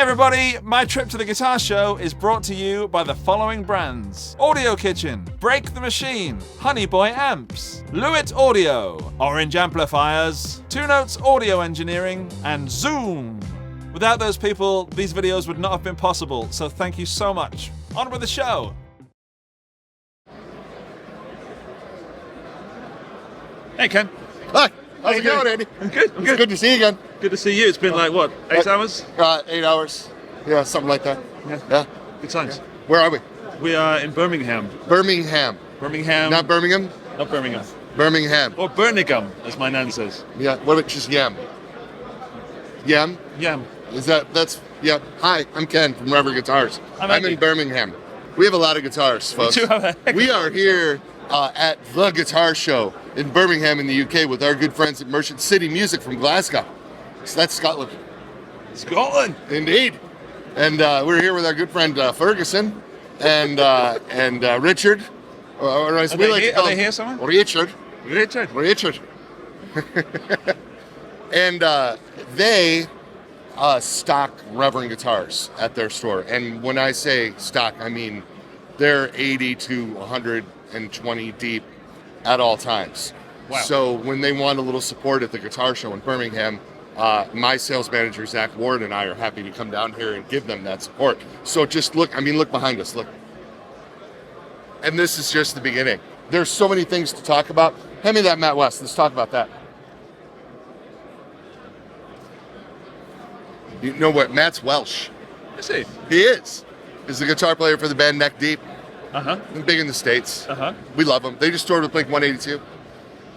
everybody, my trip to the guitar show is brought to you by the following brands: Audio Kitchen, Break the Machine, Honey Boy Amps, Lewitt Audio, Orange Amplifiers, Two Notes Audio Engineering, and Zoom. Without those people, these videos would not have been possible, so thank you so much. On with the show. Hey Ken. Hi. How's it going, Andy? I'm good. It's good to see you again. Good to see you. It's been like, what, 8 hours? 8 hours. Yeah, something like that. Yeah. Good times. Yeah. Where are we? We are in Birmingham. Birmingham. Not Birmingham? Not Birmingham. Birmingham. Or Birmingham, as my nan says. Yeah, what about just Yam? Yam? Yam. Yeah. Hi, I'm Ken from Reverend Guitars. I'm in Birmingham. We have a lot of guitars, folks. We are here at The Guitar Show in Birmingham in the UK with our good friends at Merchant City Music from Glasgow. So that's Scotland. Scotland! Indeed. And we're here with our good friend Ferguson and Richard. Are they here somewhere? Richard. And they stock Reverend guitars at their store. And when I say stock, I mean they're 80 to 120 deep at all times. Wow. So when they want a little support at the guitar show in Birmingham, my sales manager, Zach Ward, and I are happy to come down here and give them that support. So just look behind us, look. And this is just the beginning. There's so many things to talk about. Hand me that Matt West, let's talk about that. You know what, Matt's Welsh. Is he? He is. He's the guitar player for the band Neck Deep. Uh-huh. Big in the States. Uh-huh. We love him. They just toured with Blink 182.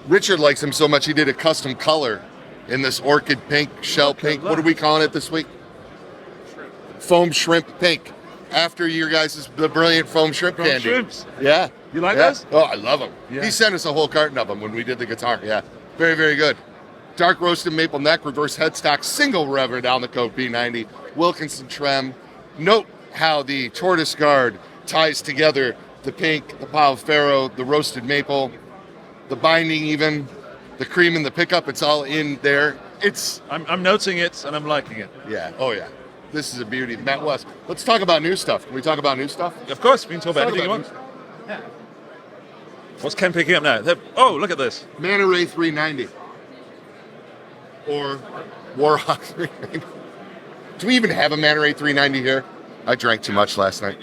Richard likes him so much he did a custom color in this orchid pink, shell pink. What are we calling it this week? Foam shrimp pink. After your guys' the brilliant foam shrimp candy. Shrimps. Yeah. You like those? Oh, I love them. Yeah. He sent us a whole carton of them when we did the guitar. Yeah. Very, very good. Dark roasted maple neck, reverse headstock, single Reverend Alnico B90, Wilkinson trem. Note how the tortoise guard ties together the pink, the Pau Ferro, the roasted maple, the binding even, the cream in the pickup. It's all in there. I'm noting it and I'm liking it. Yeah. Oh yeah. This is a beauty. Matt West. Let's talk about new stuff. Can we talk about new stuff? Of course, we can talk about anything you want. Yeah. What's Ken picking up now? Oh, look at this. Man Ray 390. Or Warhawk 390. Do we even have a Man Ray 390 here? I drank too much last night.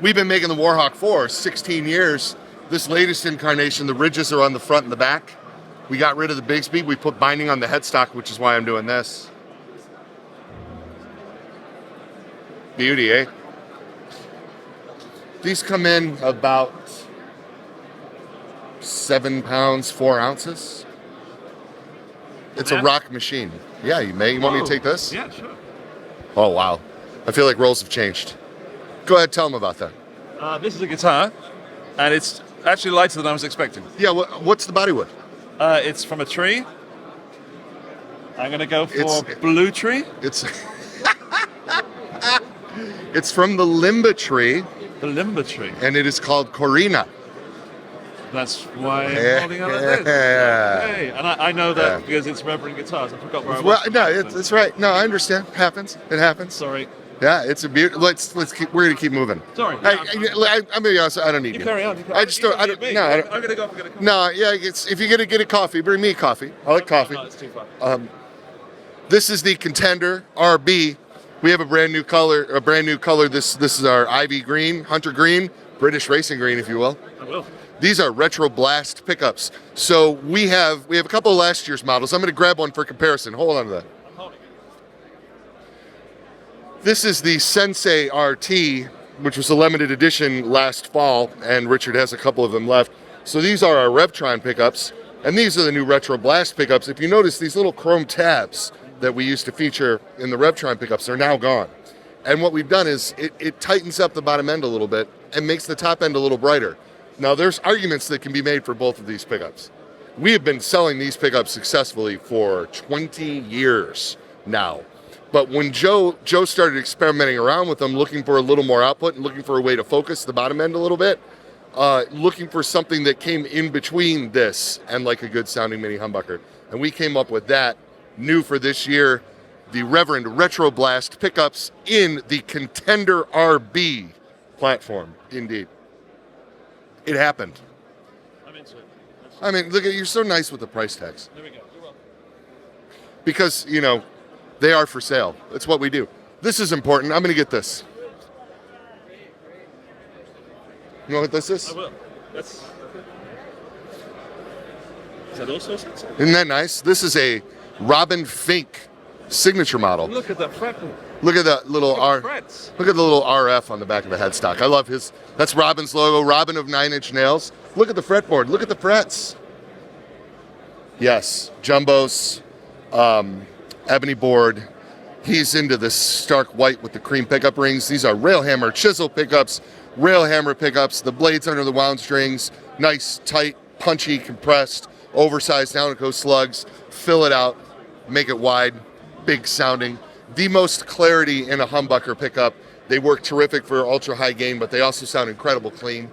We've been making the Warhawk for 16 years. This latest incarnation, the ridges are on the front and the back. We got rid of the Bigsby. We put binding on the headstock, which is why I'm doing this. Beauty, eh? These come in about 7 pounds, 4 ounces. It's a rock machine. Yeah, you may. You want me to take this? Yeah, sure. Oh, wow. I feel like roles have changed. Go ahead, tell them about that. This is a guitar, and it's actually lighter than I was expecting. Yeah, what's the body wood? It's from a tree. I'm going to go for blue tree. It's from the Limba tree. The Limba tree. And it is called Corina. That's why I'm holding on to this. Okay. And I know that because it's Reverend Guitars. I forgot where I was. Well, no, it's right. No, I understand. It happens. Sorry. Yeah, it's a beauty. Let's keep. We're gonna keep moving. Sorry. I'm gonna be honest. I don't need you. Carry on. I just don't. I don't. No, I don't. I'm gonna go and get a coffee. No, yeah. If you're gonna get a coffee, bring me coffee. I like coffee. No, it's too far. This is the Contender RB. We have a brand new color. This is our Ivy Green, Hunter Green, British Racing Green, if you will. I will. These are retro blast pickups. So we have a couple of last year's models. I'm going to grab one for comparison. Hold on to that. I'm holding it. This is the Sensei RT, which was a limited edition last fall, and Richard has a couple of them left. So these are our Revtron pickups, and these are the new retro blast pickups. If you notice, these little chrome tabs that we used to feature in the Revtron pickups are now gone. And what we've done is it tightens up the bottom end a little bit and makes the top end a little brighter. Now, there's arguments that can be made for both of these pickups. We have been selling these pickups successfully for 20 years now. But when Joe started experimenting around with them, looking for a little more output and looking for a way to focus the bottom end a little bit, looking for something that came in between this and like a good sounding mini humbucker. And we came up with that, new for this year, the Reverend Retro Blast pickups in the Contender RB platform. Indeed. It happened. I'm into it. I mean, look at you're so nice with the price tags. There we go. You're welcome. Because, you know, they are for sale. It's what we do. This is important. I'm going to get this. You know what this is? I will. That's... Is that also sensitive? Isn't that nice? This is a Robin Fink signature model. Look at that fretboard. Look at that little R. Frets. Look at the little RF on the back of the headstock. I love his. That's Robin's logo. Robin of 9 Inch Nails. Look at the fretboard. Look at the frets. Yes, jumbos, ebony board. He's into this stark white with the cream pickup rings. These are railhammer chisel pickups, railhammer pickups. The blades under the wound strings. Nice, tight, punchy, compressed, oversized down-and-go slugs. Fill it out, make it wide, big sounding. The most clarity in a humbucker pickup. They work terrific for ultra high gain, but they also sound incredible clean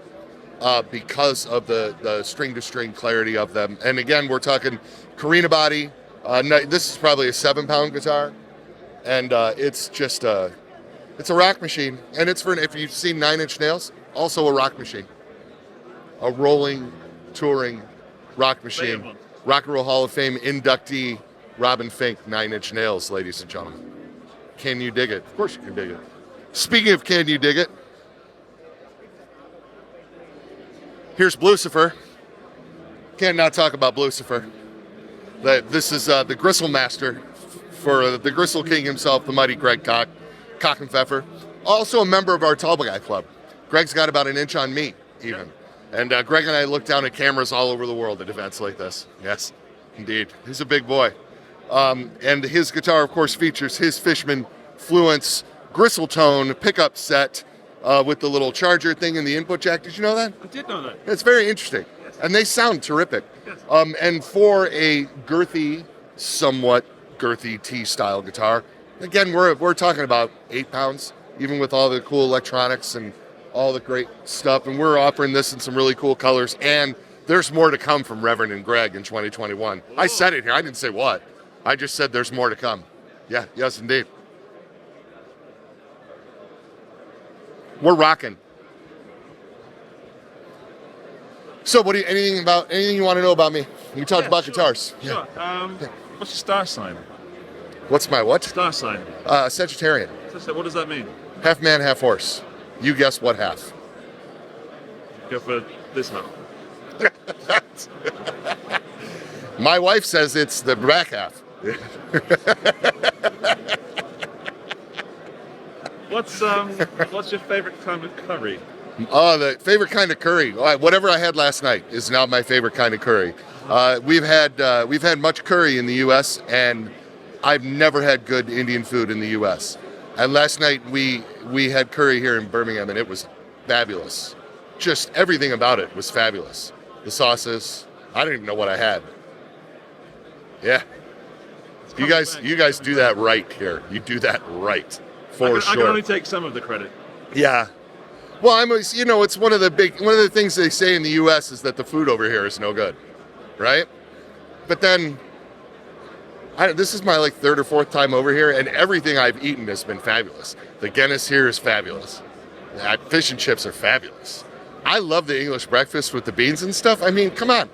because of the string-to-string clarity of them. And again, we're talking Carina body. This is probably a 7-pound guitar, and it's just it's a rock machine. And it's for, if you've seen 9 Inch Nails, also a rock machine, a rolling, touring rock machine. Rock and Roll Hall of Fame inductee Robin Fink, 9 Inch Nails, ladies and gentlemen. Can you dig it? Of course you can dig it. Speaking of can you dig it, here's Blucifer. Can't not talk about Blucifer. This is the Gristle Master for the Gristle King himself, the mighty Greg Cockenpfeffer. Also a member of our Tall Guy Club. Greg's got about an inch on me, even. And Greg and I look down at cameras all over the world at events like this. Yes, indeed. He's a big boy. And his guitar, of course, features his Fishman Fluence Gristle Tone pickup set with the little charger thing in the input jack. Did you know that? I did know that. It's very interesting. Yes. And they sound terrific. Yes. And for a girthy, somewhat girthy T-style guitar, again, we're talking about 8 pounds, even with all the cool electronics and all the great stuff. And we're offering this in some really cool colors. And there's more to come from Reverend and Greg in 2021. Whoa. I said it here. I didn't say what. I just said there's more to come. Yeah, yes, indeed. We're rocking. So, anything you want to know about me? You talked about guitars. Sure. Yeah. What's your star sign? What's my what? Star sign. Sagittarian. What does that mean? Half man, half horse. You guess what half? Go for this half. My wife says it's the back half. What's your favorite kind of curry? Oh, the favorite kind of curry. Whatever I had last night is now my favorite kind of curry. We've had much curry in the U.S. and I've never had good Indian food in the U.S. And last night we had curry here in Birmingham and it was fabulous. Just everything about it was fabulous. The sauces, I don't even know what I had. Yeah. You guys do that right here. You do that right, sure. I can only take some of the credit. Yeah. Well, it's one of the things they say in the U.S. is that the food over here is no good, right? But then, this is my third or fourth time over here, and everything I've eaten has been fabulous. The Guinness here is fabulous. Fish and chips are fabulous. I love the English breakfast with the beans and stuff. I mean, come on.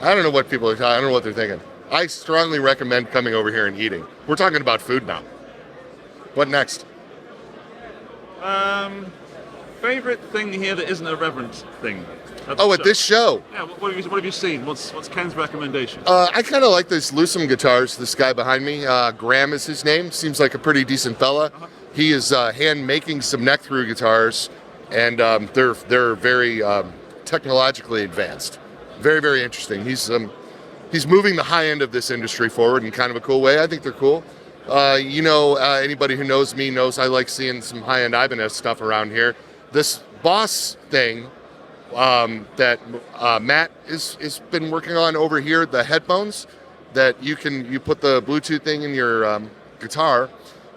I don't know what people are talking. I don't know what they're thinking. I strongly recommend coming over here and eating. We're talking about food now. What next? Favorite thing here that isn't a Reverend thing? At this show? Yeah, what have you seen? What's Ken's recommendation? I kind of like these Lucem guitars, this guy behind me. Graham is his name. Seems like a pretty decent fella. Uh-huh. He is hand making some neck-through guitars, and they're very technologically advanced. Very, very interesting. He's moving the high end of this industry forward in kind of a cool way. I think they're cool. Anybody who knows me knows I like seeing some high-end Ibanez stuff around here. This Boss thing that Matt has been working on over here, the headphones that you put the Bluetooth thing in your guitar,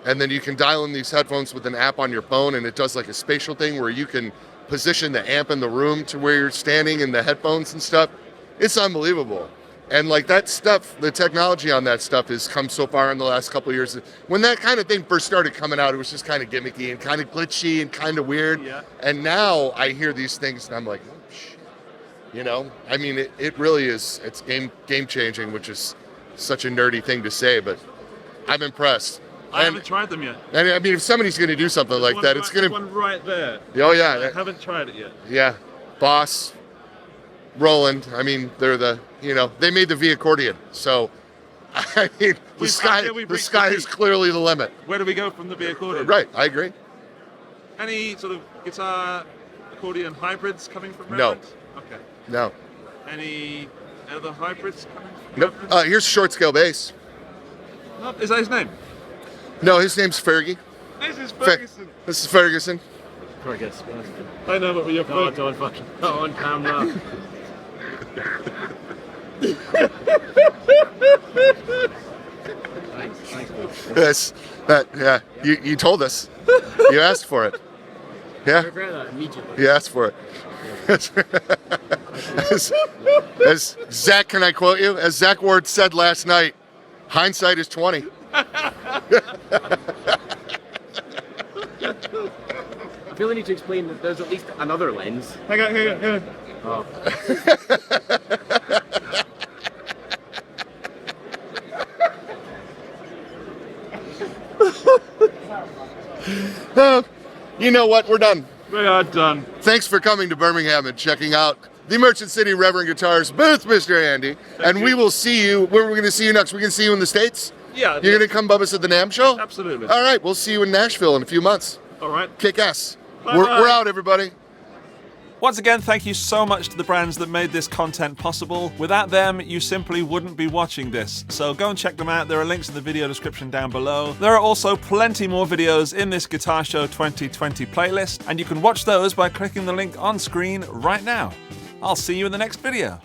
and then you can dial in these headphones with an app on your phone, and it does like a spatial thing where you can position the amp in the room to where you're standing and the headphones and stuff. It's unbelievable. And like that stuff, the technology on that stuff has come so far in the last couple of years. When that kind of thing first started coming out, it was just kind of gimmicky and kind of glitchy and kind of weird. Yeah. And now I hear these things and I'm like, oh, shit. You know, I mean, it really is. It's game changing, which is such a nerdy thing to say, but I'm impressed. I haven't tried them yet. And I mean, if somebody's going to do something like that, it's going to. One right there. Oh yeah. I haven't tried it yet. Yeah, Boss, Roland. I mean, they're they made the V accordion, so I mean, the sky is clearly the limit. Where do we go from the V accordion? Right, I agree. Any sort of guitar accordion hybrids coming from No. Reverend? Okay. No. Any other hybrids coming from Nope. Reverend? Here's short scale bass. No, is that his name? No, his name's Fergie. This is Ferguson. This is Ferguson. I know, but you're Don't fucking not on camera. Yes. Yeah. You told us. You asked for it. Yeah. Regret that immediately. You asked for it. As Zach, can I quote you? As Zach Ward said last night, hindsight is 20. I feel I need to explain that there's at least another lens. Hang on. Oh. You know what? We're done. We are done. Thanks for coming to Birmingham and checking out the Merchant City Reverend Guitars booth, Mr. Andy. And we will see you. Where are we going to see you next? We're going to see you in the States? Yeah. You're going to come bub us at the NAMM show? Absolutely. All right. We'll see you in Nashville in a few months. All right. Kick ass. Bye-bye. We're out, everybody. Once again, thank you so much to the brands that made this content possible. Without them, you simply wouldn't be watching this. So go and check them out. There are links in the video description down below. There are also plenty more videos in this Guitar Show 2020 playlist, and you can watch those by clicking the link on screen right now. I'll see you in the next video.